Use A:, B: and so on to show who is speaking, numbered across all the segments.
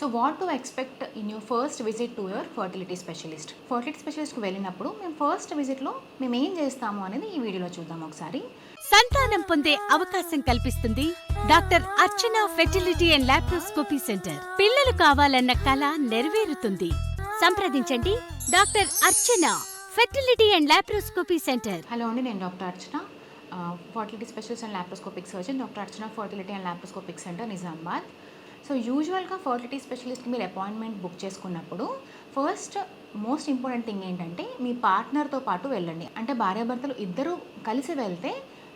A: So what to expect in your first visit to your fertility specialist. Fertility స్పెషలిస్ట్కి వెళ్ళినప్పుడు మేము first విజిట్లో మేము ఏం చేస్తాము అనేది ఈ వీడియోలో చూద్దాం ఒకసారి.
B: సంతానం పొందే అవకాశం కల్పిస్తుంది doctor Archana fertility and laparoscopy centre. పిల్లలు కావాలన్న కల నెరవేరుతుంది. సంప్రదించండి doctor Archana fertility and laparoscopy centre.
A: Hello అండి, నేను doctor Archana, fertility specialist and laparoscopic surgeon, doctor Archana fertility and laparoscopic centre, Nizamabad. So యూజువల్గా ఫర్టిలిటీ స్పెషలిస్ట్కి మీరు అపాయింట్మెంట్ బుక్ చేసుకున్నప్పుడు ఫస్ట్ మోస్ట్ ఇంపార్టెంట్ థింగ్ ఏంటంటే మీ పార్ట్నర్తో పాటు వెళ్ళండి. అంటే భార్యాభర్తలు ఇద్దరు కలిసి వెళ్తే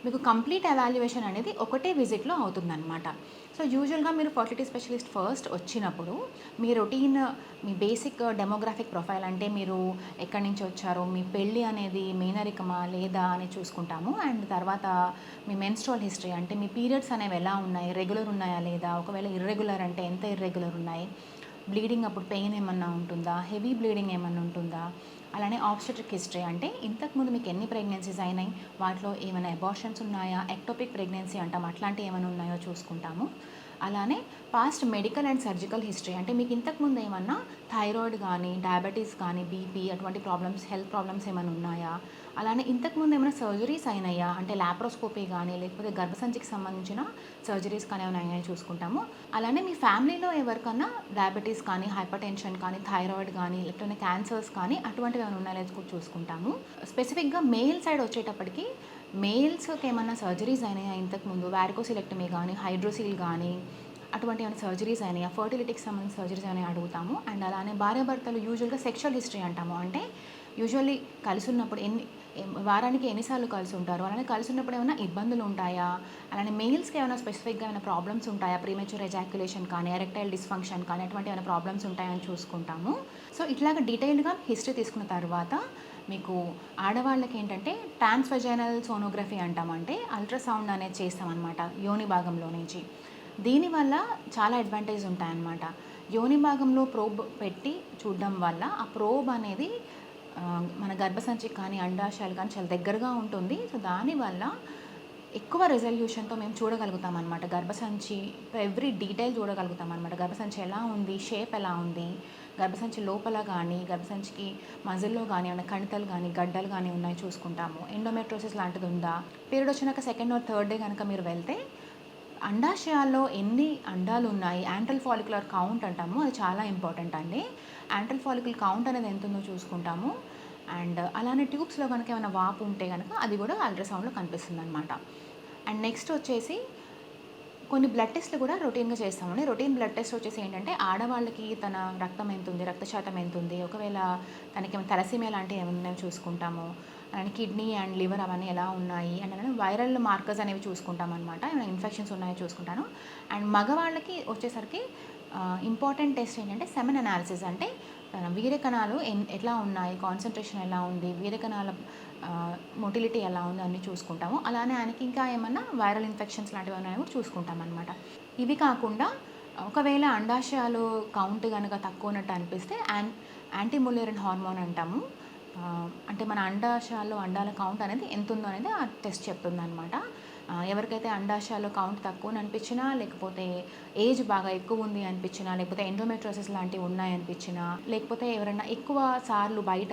A: మీకు కంప్లీట్ ఎవాల్యుయేషన్ అనేది ఒకటే విజిట్లో అవుతుందన్నమాట. సో యూజువల్గా మీరు ఫర్టిలిటీ స్పెషలిస్ట్ ఫస్ట్ వచ్చినప్పుడు మీ రొటీన్, మీ బేసిక్ డెమోగ్రాఫిక్ ప్రొఫైల్, అంటే మీరు ఎక్కడి నుంచి వచ్చారో, మీ పెళ్ళి అనేది మేనరికమా లేదా అని చూసుకుంటాము. అండ్ తర్వాత మీ మెన్స్ట్రువల్ హిస్టరీ, అంటే మీ పీరియడ్స్ అనేవి ఎలా ఉన్నాయి, రెగ్యులర్ ఉన్నాయా లేదా, ఒకవేళ ఇర్రెగ్యులర్ అంటే ఎంత ఇర్రెగ్యులర్ ఉన్నాయి, బ్లీడింగ్ అప్పుడు పెయిన్ ఏమన్నా ఉంటుందా, హెవీ బ్లీడింగ్ ఏమన్నా ఉంటుందా, అలానే ఆబ్స్టెట్రిక్ హిస్టరీ, అంటే ఇంతకుముందు మీకు ఎన్ని ప్రెగ్నెన్సీస్ అయినాయి, వాటిలో ఏమైనా అబార్షన్స్ ఉన్నాయా, ఎక్టోపిక్ ప్రెగ్నెన్సీ అంటాం, అట్లాంటివి ఏమైనా ఉన్నాయో చూసుకుంటాము. అలానే past medical and surgical history, అంటే మీకు ఇంతకుముందు ఏమన్నా థైరాయిడ్ కానీ, డయాబెటీస్ కానీ, బీపీ అటువంటి ప్రాబ్లమ్స్, హెల్త్ ప్రాబ్లమ్స్ ఏమైనా ఉన్నాయా, అలానే ఇంతకుముందు ఏమైనా సర్జరీస్ అయినాయా, అంటే లాప్రోస్కోపీ కానీ లేకపోతే గర్భసంచికి సంబంధించిన సర్జరీస్ కానీ ఏమైనా అయినాయో చూసుకుంటాము. అలానే మీ ఫ్యామిలీలో ఎవరికన్నా డయాబెటీస్ కానీ, హైపర్ టెన్షన్ కానీ, థైరాయిడ్ కానీ, లేకపోతే క్యాన్సర్స్ కానీ అటువంటివి ఏమైనా ఉన్నాయో లేదో చూసుకుంటాము. స్పెసిఫిక్గా మేల్ సైడ్ వచ్చేటప్పటికి మేల్స్కి ఏమన్నా సర్జరీస్ అయినాయా ఇంతకుముందు, వారికోసిలెక్టమీ కానీ, హైడ్రోసిల్ కానీ అటువంటి ఏమైనా సర్జరీస్ అయినాయా, ఫర్టిలిటీకి సంబంధించిన సర్జరీస్ అయినా అడుగుతాము. అండ్ అలానే భార్యాభర్తలు యూజువల్గా సెక్షువల్ హిస్టరీ అంటాము, అంటే యూజువల్లీ కలిసి ఉన్నప్పుడు వారానికి ఎన్నిసార్లు కలిసి ఉంటారు, అలానే కలిసి ఉన్నప్పుడు ఏమైనా ఇబ్బందులు ఉంటాయా, అలానే మెయిల్స్కి ఏమైనా స్పెసిఫిక్గా ఏమైనా ప్రాబ్లమ్స్ ఉంటాయా, ప్రీమెచ్యూర్ ఎజాక్యులేషన్ కానీ, ఎరెక్టైల్ డిస్ఫంక్షన్ కానీ అటువంటి ఏమైనా ప్రాబ్లమ్స్ ఉంటాయని చూసుకుంటాము. సో ఇట్లాగా డీటెయిల్డ్గా హిస్టరీ తీసుకున్న తర్వాత మీకు ఆడవాళ్ళకి ఏంటంటే ట్రాన్స్వజైనల్ సోనోగ్రఫీ అంటామంటే అల్ట్రాసౌండ్ అనేది చేస్తామన్నమాట యోని భాగంలో నుంచి. దీనివల్ల చాలా అడ్వాంటేజ్ ఉంటాయన్నమాట. యోని భాగంలో ప్రోబ్ పెట్టి చూడడం వల్ల ఆ ప్రోబ్ అనేది మన గర్భసంచికి కానీ, అండాశయాలు కానీ చాలా దగ్గరగా ఉంటుంది. సో దానివల్ల ఎక్కువ రెజల్యూషన్తో మేము చూడగలుగుతాం అనమాట. గర్భసంచి ఎవ్రీ డీటెయిల్ చూడగలుగుతాం అనమాట. గర్భసంచి ఎలా ఉంది, షేప్ ఎలా ఉంది, గర్భసంచి లోపల కానీ, గర్భసంచికి మజిల్లో కానీ ఏమైనా కణితలు కానీ, గడ్డలు కానీ ఉన్నాయి చూసుకుంటాము. ఎండోమెట్రోసిస్ లాంటిది ఉందా, పీరియడ్ వచ్చినాక సెకండ్ ఆర్ థర్డ్ డే కనుక మీరు వెళ్తే అండాశయాల్లో ఎన్ని అండాలు ఉన్నాయి, యాంటల్ ఫాలిక్యులర్ కౌంట్ అంటాము, అది చాలా ఇంపార్టెంట్ అండి. యాంటల్ ఫాలిక్యులర్ కౌంట్ అనేది ఎంత ఉందో చూసుకుంటాము. అండ్ అలానే ట్యూబ్స్లో కనుక ఏమైనా వాపు ఉంటే కనుక అది కూడా అల్ట్రాసౌండ్లో కనిపిస్తుంది అనమాట. అండ్ నెక్స్ట్ వచ్చేసి కొన్ని బ్లడ్ టెస్ట్లు కూడా రొటీన్గా చేస్తామండి. రొటీన్ బ్లడ్ టెస్ట్ వచ్చేసి ఏంటంటే ఆడవాళ్ళకి తన రక్తం ఎంత ఉంది, రక్త శాతం ఎంత ఉంది, ఒకవేళ తనకి ఏమైనా తలసీమియా లాంటివి ఏమైనా చూసుకుంటాము. అలానే కిడ్నీ అండ్ లివర్ అవన్నీ ఎలా ఉన్నాయి, అండ్ అలానే వైరల్ మార్కర్స్ అనేవి చూసుకుంటాం అనమాట. ఏమైనా ఇన్ఫెక్షన్స్ ఉన్నాయో చూసుకుంటాను. అండ్ మగవాళ్ళకి వచ్చేసరికి ఇంపార్టెంట్ టెస్ట్ ఏంటంటే సెమెన్ అనాలిసిస్, అంటే వీర్యకణాలు ఎట్లా ఉన్నాయి, కాన్సన్ట్రేషన్ ఎలా ఉంది, వీర్యకణాల మొటిలిటీ ఎలా ఉంది అన్నీ చూసుకుంటాము. అలానే ఆయనకి ఇంకా ఏమన్నా వైరల్ ఇన్ఫెక్షన్స్ లాంటివి ఉన్నాయో కూడా చూసుకుంటాం అనమాట. ఇవి కాకుండా ఒకవేళ అండాశయాలు కౌంట్ కనుక తక్కువ ఉన్నట్టు అనిపిస్తే యాంటీములేరిన్ హార్మోన్ అంటాము, అంటే మన అండాశయాల్లో అండాల కౌంట్ అనేది ఎంత ఉందో అనేది ఆ టెస్ట్ చెప్తుంది అనమాట. ఎవరికైతే అండాశయాల్లో కౌంట్ తక్కువ అనిపించినా, లేకపోతే ఏజ్ బాగా ఎక్కువ ఉంది అనిపించినా, లేకపోతే ఎండోమెట్రోసిస్ లాంటివి ఉన్నాయనిపించినా, లేకపోతే ఎవరైనా ఎక్కువ సార్లు బయట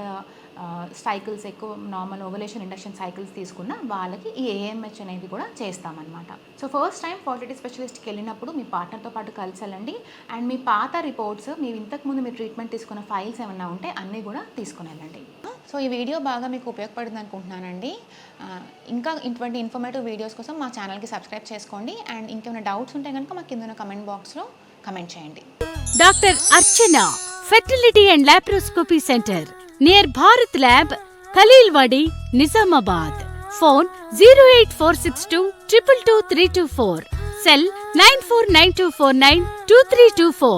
A: సైకిల్స్, ఎక్కువ నార్మల్ ఓవలేషన్ ఇండక్షన్ సైకిల్స్ తీసుకున్న వాళ్ళకి ఈ ఏఎంహెచ్ అనేది కూడా చేస్తామన్నమాట. సో ఫస్ట్ టైం ఫర్టిలిటీ స్పెషలిస్ట్కి వెళ్ళినప్పుడు మీ పార్ట్నర్తో పాటు కలిసి వెళ్ళండి. అండ్ మీ పాత రిపోర్ట్స్, మీ ఇంతకుముందు మీరు ట్రీట్మెంట్ తీసుకున్న ఫైల్స్ ఏమన్నా ఉంటే అన్నీ కూడా తీసుకుని వెళ్ళండి. సో ఈ వీడియో బాగా మీకు ఉపయోగపడుతుంది అనుకుంటున్నానండి. ఇంకా ఇటువంటి ఇన్ఫర్మేటివ్ వీడియోస్ కోసం మా ఛానల్కి సబ్స్క్రైబ్ చేసుకోండి. అండ్ ఇంకేమైనా డౌట్స్ ఉంటే కనుక మాకు కింద కమెంట్ బాక్స్లో కమెంట్ చేయండి.
B: Doctor Archana fertility and laparoscopy centre near Bharat lab, Khaleelwadi, Nizamabad. Phone 08462 222 324. Cell 9492492324.